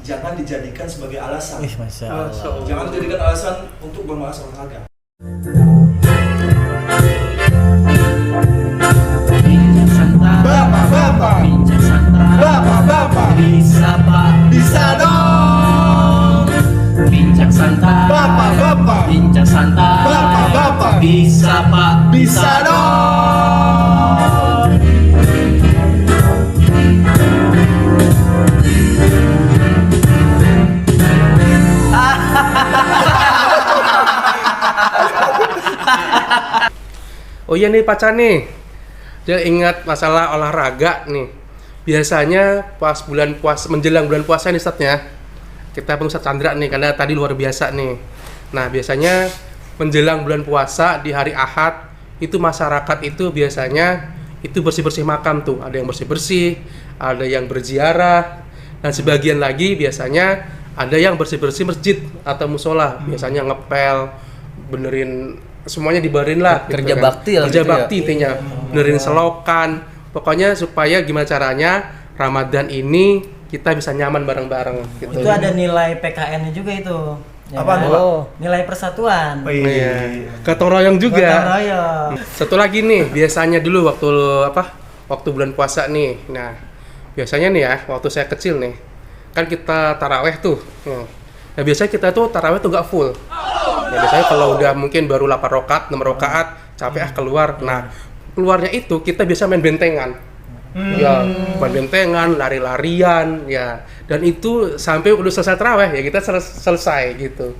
Jangan dijadikan sebagai alasan. Masya Allah. Jangan dijadikan alasan untuk bermalas olahraga. Bincang santai. Bapak. Bincang santai. Bapak. Bisa pak. Bisa dong. Bincang santai. Bapak. Bincang santai. Bapak. Bisa pak. Bisa dong. Oh iya nih pacar nih, dia ingat masalah olahraga nih. Biasanya pas bulan puasa, menjelang bulan puasa nih Ustadznya, kita perlu Ustadz Chandra nih karena tadi luar biasa nih. Nah biasanya menjelang bulan puasa di hari Ahad itu masyarakat itu biasanya itu bersih-bersih makam tuh. Ada yang bersih-bersih, ada yang berziarah, dan sebagian lagi biasanya ada yang bersih-bersih masjid atau musola. Biasanya ngepel, benerin semuanya dibarin lah Kerja gitu bakti lah kerja gitu bakti intinya benerin selokan, pokoknya supaya gimana caranya Ramadan ini kita bisa nyaman bareng-bareng gitu. Itu ada nilai PKN-nya juga itu. Ya Apa kan? tuh, Pak? Nilai persatuan. Oh, iya. Gotong royong juga. Gotong royong. Satu lagi nih, biasanya dulu waktu bulan puasa nih. Nah, biasanya nih ya, waktu saya kecil nih, kan kita taraweh tuh. Nah, biasanya kita tuh taraweh tuh nggak full. Ya, biasanya kalau udah mungkin baru 8 rakaat, 6 rakaat, capek keluar. Nah, keluarnya itu kita biasa main bentengan. Ya, main bentengan, lari-larian, ya. Dan itu sampai udah selesai taraweh ya kita selesai gitu.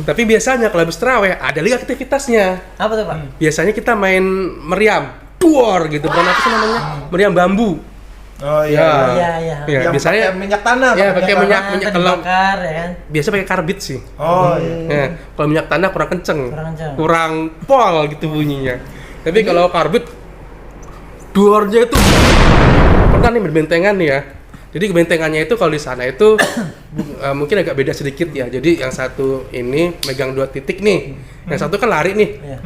Tapi biasanya kalau habis taraweh ada lagi aktivitasnya. Apa tuh Pak? Biasanya kita main meriam, duor gitu. Bukan apa sih namanya? Meriam bambu. Oh Ya. Iya. Ya, Yang biasanya pakai minyak tanah. ya pakai minyak kalau bakar ya kan. biasa pakai karbit sih. Oh iya. Ya, kalau minyak tanah kurang kenceng, Kurang kenceng. kurang pol gitu bunyinya. Tapi kalau karbit, duornya itu pernah nih berbentengan nih ya. Jadi kebentengannya itu kalau di sana itu mungkin agak beda sedikit ya. Jadi yang satu ini megang 2 titik nih, yang satu kan lari nih. Iya.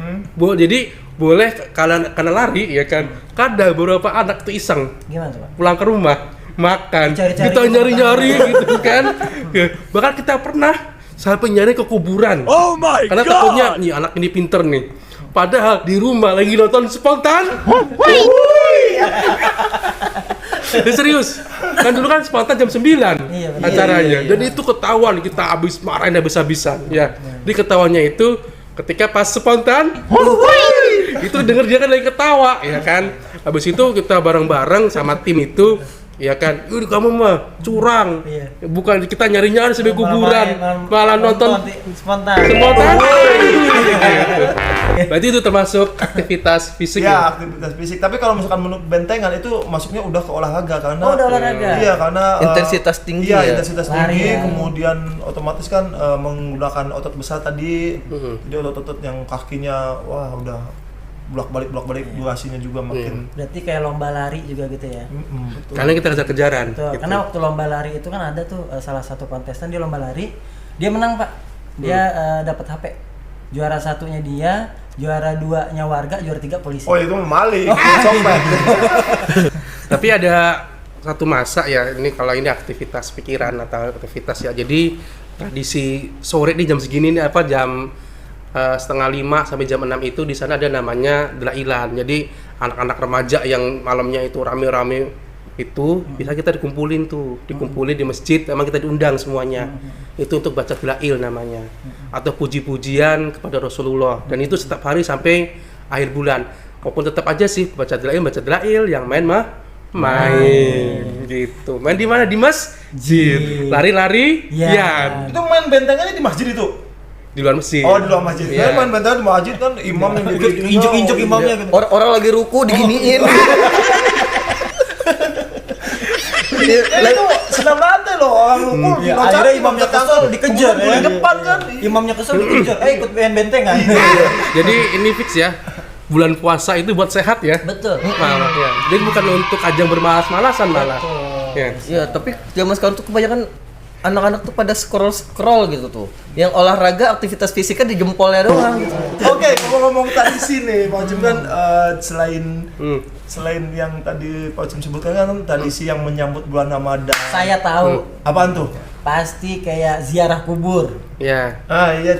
Jadi boleh karena lari ya kan. Kadang beberapa anak tuh iseng Gimana tuh Pak? pulang ke rumah makan, Cari-cari kita ke nyari-nyari gitu kan. Ya, bahkan kita pernah sampai nyari ke kuburan. Oh my Karena takutnya nih anak ini pinter nih. Padahal di rumah lagi nonton spontan. Serius. Kan dulu kan spontan jam 9 Iya, betul. acaranya. Dan itu ketahuan kita habis marahin habis-habisan ya. Jadi ketawanya itu ketika pas spontan. Itu denger dia kan lagi ketawa ya kan. Habis itu kita bareng-bareng sama tim itu ya kan, kamu mah curang. Iya. Bukan kita nyari-nyari sampai kuburan, malah nonton spontan. spontan. Berarti itu termasuk aktivitas fisik Ya, aktivitas fisik. Tapi kalau misalkan menurut bentengan itu masuknya udah ke olahraga karena Oh, udah olahraga. Iya, karena Intensitas tinggi iya, ya? intensitas Lari tinggi, ya. kemudian otomatis kan menggunakan otot besar tadi. Jadi otot-otot yang kakinya wah udah bolak-balik durasinya juga makin Berarti kayak lomba lari juga gitu ya. betul. Karena kita kejar-kejaran. Betul. gitu. Karena waktu lomba lari itu kan ada tuh salah satu kontestan dia lomba lari, dia menang Pak. Dia dapat HP. Juara satunya dia, juara 2-nya warga, juara 3 polisi. Oh, itu maling, copet. Tapi ada satu masa ya, ini kalau ini aktivitas pikiran atau aktivitas ya. Jadi tradisi sore di jam segini nih jam 4:30 sampai jam 6 itu di sana ada namanya Delailan. Jadi anak-anak remaja yang malamnya itu rame-rame itu bisa kita dikumpulin di masjid, emang kita diundang semuanya. Itu untuk baca Delail namanya. Atau puji-pujian kepada Rasulullah, dan itu setiap hari sampai akhir bulan. Walaupun tetap aja sih baca Delail, yang main main gitu. Main di mana? Di masjid. Lari-lari, Ya. ya. Itu main bentengannya di masjid itu. Di luar masjid. Oh, di luar masjid. Iya. Main bentengan di masjid kan imam yang Injek-injek imamnya gitu. Orang lagi ruku diginiin. Itu senam lantai loh orang rukun. Iya, akhirnya imamnya kesel dikejar ya. Di depan kan. Imamnya kesel dikejar. Ikut main bentengan. Jadi ini fix ya. Bulan puasa itu buat sehat ya. Betul. Malah ya. Jadi bukan untuk ajang bermalas-malasan malah. Ya. Iya, tapi zaman sekarang tuh kebanyakan anak-anak tuh pada scroll gitu tuh. Yang olahraga aktivitas fisiknya di jempolnya doang gitu. Oke, ngomong-ngomong tradisi nih, Pak Ocim kan selain yang tadi Pak Ocim sebutkan kan tradisi yang menyambut bulan Ramadan. Saya tahu. Apaan tuh? Pasti kayak ziarah kubur. Ya. Ah iya,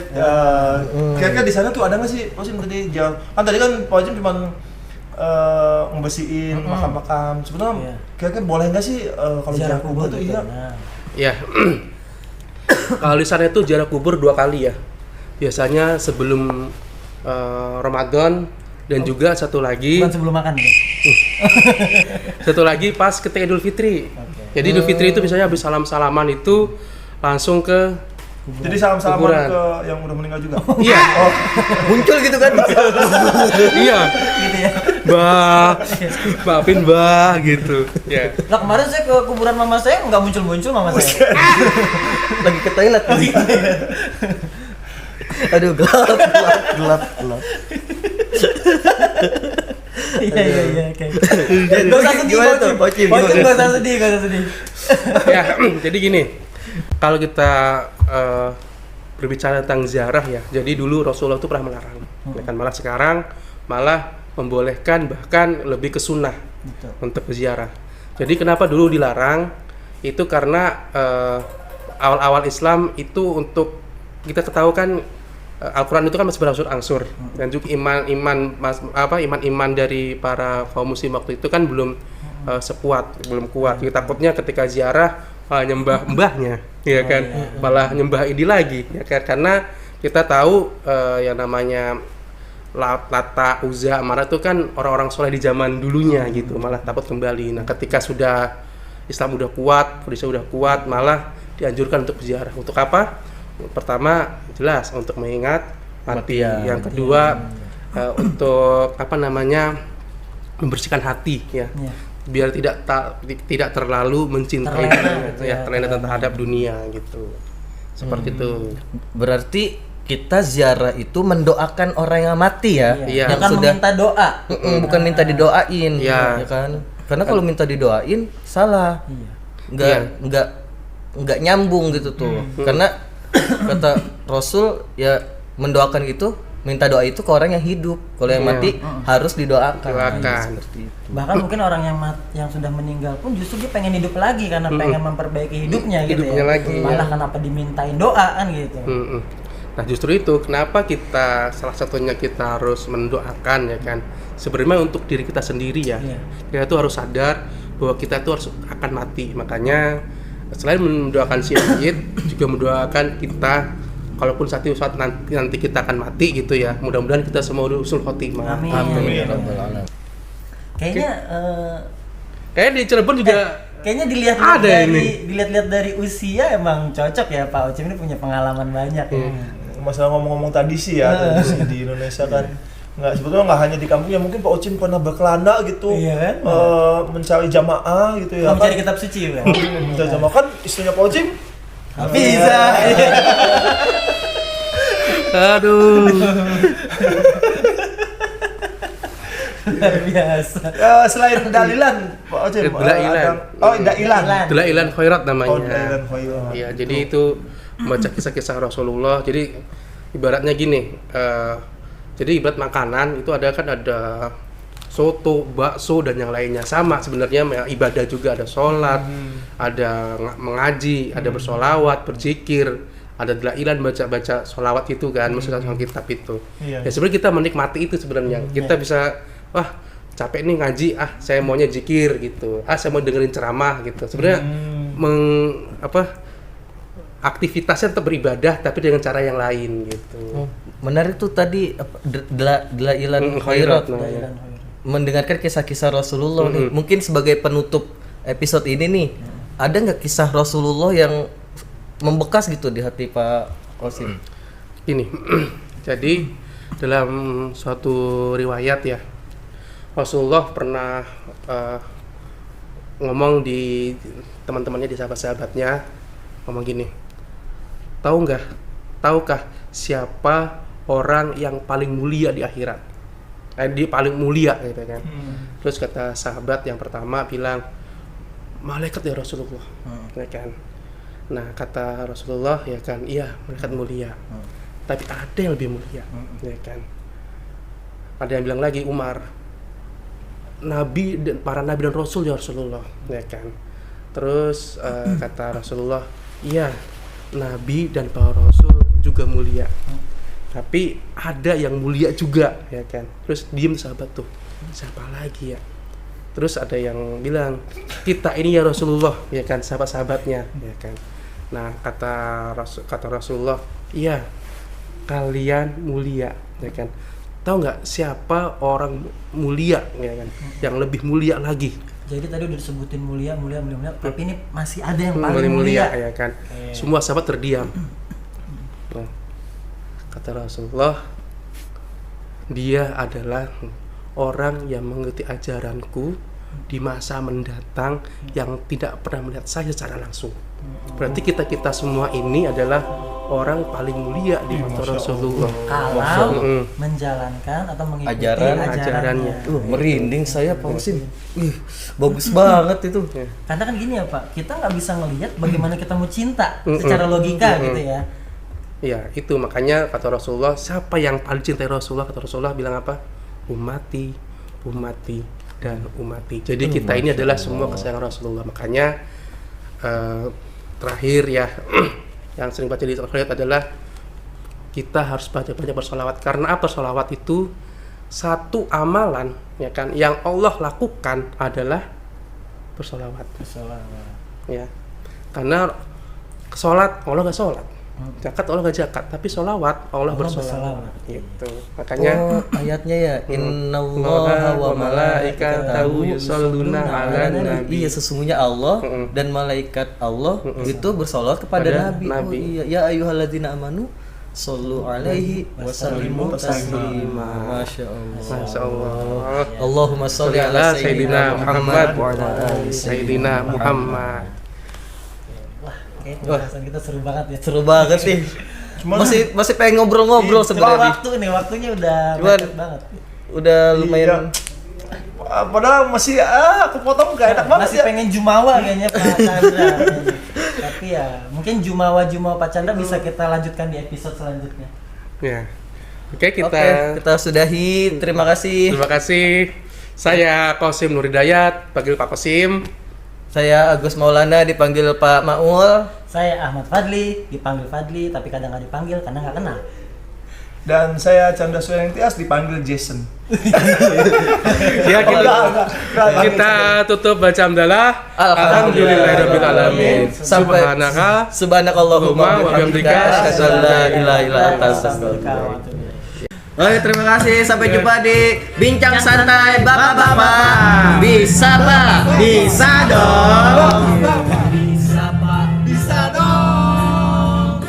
kira-kira di sana tuh ada nggak sih Pak Ocim tadi jawab? Kan tadi kan Pak Ocim cuma ngebersihin makam-makam. Sebenarnya Iya. kira-kira boleh nggak sih kalau ziarah kubur tuh gitu. iya? Nah, Ya. Kalau di sana itu ziarah kubur 2 kali ya. Biasanya sebelum Ramadan dan juga satu lagi bukan sebelum makan ya. pas ketika Idul Fitri. Jadi Idul Fitri itu biasanya habis salam-salaman itu langsung ke Jadi salam-salaman kuburan. ke yang udah meninggal juga. Iya. Muncul gitu kan. Iya. Gitu ya. Bah, maafin bah gitu. Ya. Nah kemarin saya ke kuburan mama saya nggak muncul-muncul mama saya. Lagi ke toilet. Aduh, gelap. Iya, oke. Gak usah sedih, Gimana tuh, Pocim? Pocim gak usah sedih. Ya, jadi gini. Kalau kita berbicara tentang ziarah ya. Jadi dulu Rasulullah itu pernah melarang. Ya kan, malah sekarang malah membolehkan, bahkan lebih ke sunnah Betul. untuk berziarah. Jadi kenapa dulu dilarang? Itu karena awal-awal Islam itu untuk kita ketahui kan Al-Quran itu kan masih berangsur-angsur dan juga iman dari para kaum muslim waktu itu kan belum belum kuat. Jadi takutnya ketika ziarah malah nyembah mbahnya, ya kan, malah nyembah ini lagi, ya kan, karena kita tahu yang namanya Lata, Uzza, Manat itu kan orang-orang soleh di zaman dulunya gitu, malah takut kembali. Nah, ketika sudah Islam udah kuat, kondisi udah kuat, malah dianjurkan untuk berziarah. Untuk apa? Pertama, jelas untuk mengingat mati. Yang kedua, untuk membersihkan hati, ya, biar tidak terlalu mencintai, terlena terhadap dunia gitu. Seperti itu. Berarti kita ziarah itu mendoakan orang yang mati ya, Iya. yang Kan sudah meminta doa. bukan minta didoain, Iya. ya kan? Karena kalau minta didoain salah, nggak nyambung gitu tuh. Karena kata Rasul ya mendoakan itu, minta doa itu ke orang yang hidup. Kalau yang mati harus didoakan. Seperti itu. Bahkan mungkin orang yang sudah meninggal pun justru dia pengen hidup lagi karena pengen memperbaiki hidupnya gitu Hidupnya ya. lagi, Malah kenapa dimintain doa kan gitu. Nah, justru itu kenapa salah satunya kita harus mendoakan, ya kan, sebenarnya untuk diri kita sendiri ya. Kita tuh harus sadar bahwa kita tuh akan mati. Makanya selain mendoakan si mayit, juga mendoakan kita kalaupun saat nanti kita akan mati gitu ya. Mudah-mudahan kita semua husnul khotimah. Amin. Amin. Kayaknya Di Cirebon juga kayaknya dilihat-lihat dari usia emang cocok ya Pak Ocim ini punya pengalaman banyak ya. Masalah ngomong-ngomong tradisi ya, tradisi di Indonesia kan sebetulnya nggak hanya di kampungnya, mungkin Pak Ocim pernah berkelana gitu, Iya kan? mencari jamaah gitu ya, Mencari kitab suci kan. mencari jamaah kan istrinya Pak Ocim Bisa. aduh. Luar biasa. selain dalilan Pak Ocim, dailan Dailan khairat namanya. dailan khairat. Iya, jadi itu membaca kisah-kisah Rasulullah. Jadi ibaratnya gini, jadi ibarat makanan itu ada soto, bakso dan yang lainnya, sama sebenarnya ibadah juga, ada sholat, ada mengaji, ada bersolawat, berzikir, ada dailan baca sholawat itu kan, maksudnya kitab itu. Iya. Ya sebenarnya kita menikmati itu sebenarnya. Kita bisa capek nih ngaji, saya maunya zikir gitu, saya mau dengerin ceramah gitu. Sebenarnya aktivitasnya tetap beribadah tapi dengan cara yang lain gitu. Menarik tuh tadi dailan khairat. Dailan khairat. Mendengarkan kisah-kisah Rasulullah nih. Mungkin sebagai penutup episode ini nih, ada nggak kisah Rasulullah yang membekas gitu di hati Pak Qasim? Ini jadi dalam suatu riwayat ya, Rasulullah pernah ngomong di teman-temannya, di sahabat-sahabatnya, ngomong gini, tahukah siapa orang yang paling mulia di akhirat? Dia paling mulia gitu kan. Terus kata sahabat yang pertama bilang, malaikat ya Rasulullah, ya kan. Nah, kata Rasulullah ya kan, iya malaikat mulia. Tapi ada yang lebih mulia, ya kan. Ada yang bilang lagi Umar, nabi dan para nabi dan rasul ya Rasulullah, ya kan. Terus kata Rasulullah, iya nabi dan para rasul juga mulia. Tapi ada yang mulia juga, ya kan. Terus diem sahabat tuh, siapa lagi ya? Terus ada yang bilang, kita ini ya Rasulullah, ya kan, sahabat-sahabatnya, ya kan. Nah, kata Rasulullah, iya kalian mulia, ya kan. Tahu nggak siapa orang mulia, ya kan, yang lebih mulia lagi? Jadi tadi udah disebutin mulia, tapi ini masih ada yang paling mulia, ya kan. Semua sahabat terdiam. Nah, kata Rasulullah, dia adalah orang yang mengikuti ajaranku di masa mendatang yang tidak pernah melihat saya secara langsung. Berarti kita semua ini adalah orang paling mulia di mata Rasulullah. Kalau menjalankan atau mengikuti ajarannya. Merinding saya Pak Musim. Bagus banget itu. Karena kan gini ya Pak, kita nggak bisa ngelihat bagaimana kita mau cinta secara logika gitu ya. Ya itu makanya kata Rasulullah, siapa yang paling cintai Rasulullah? Kata Rasulullah bilang apa? Umati, dan umati. Jadi kita ini adalah semua kesayangan Rasulullah. Makanya terakhir ya yang sering baca di ayat adalah kita harus banyak bersolawat. Karena apa? Solawat itu satu amalan ya kan yang Allah lakukan adalah bersolawat. Ya. Karena sholat Allah nggak sholat, zakat Allah nggak zakat, tapi sholawat Allah bersolawat. Gitu. Makanya ayatnya ya innallaha wa malaikatahu yusholluna 'alan nabi. Iya, sesungguhnya Allah dan malaikat Allah itu bersolawat kepada Nabi. Oh, iya, ya ayyuhalladzina amanu shollu 'alaihi wa sallimu taslima. Masyaallah. Allahumma sholli ala sayyidina Muhammad wa ala ali sayyidina Muhammad. Bahasan kita seru banget ya. Seru banget nih. Masih pengen ngobrol-ngobrol sebenarnya. Waktunya udah Cuman, mepet banget. Udah lumayan. Padahal masih kepotong gak enak banget Masih ya. pengen jumawa kayaknya Pak Chandra. Tapi ya mungkin jumawa Pak Chandra bisa kita lanjutkan di episode selanjutnya. ya. Oke, Kita sudahi. Terima kasih. Terima kasih. Saya Qasim Nuridayat, panggil Pak Qasim. Saya Agus Maulana, dipanggil Pak Maul. Saya Ahmad Fadli, dipanggil Fadli, tapi kadang nggak dipanggil karena nggak kenal. Dan saya Chandra Suyanti Tias, dipanggil Jason. Ya, kita tutup baca hamdalah. Alhamdulillahirabbil alamin. Subhanakallahumma wa bihamdika asyhadu an la ilaha illa anta astaghfiruka wa atubu ilaik. Oke, terima kasih. Sampai jumpa di Bincang Santai Bapak-bapak. Bisa, Pak? Bisa dong. Bisa Pak, bisa dong.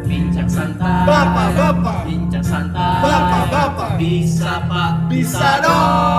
Bincang santai, Bapak-bapak. bincang santai, Bapak-bapak. Bisa Pak, Bisa dong.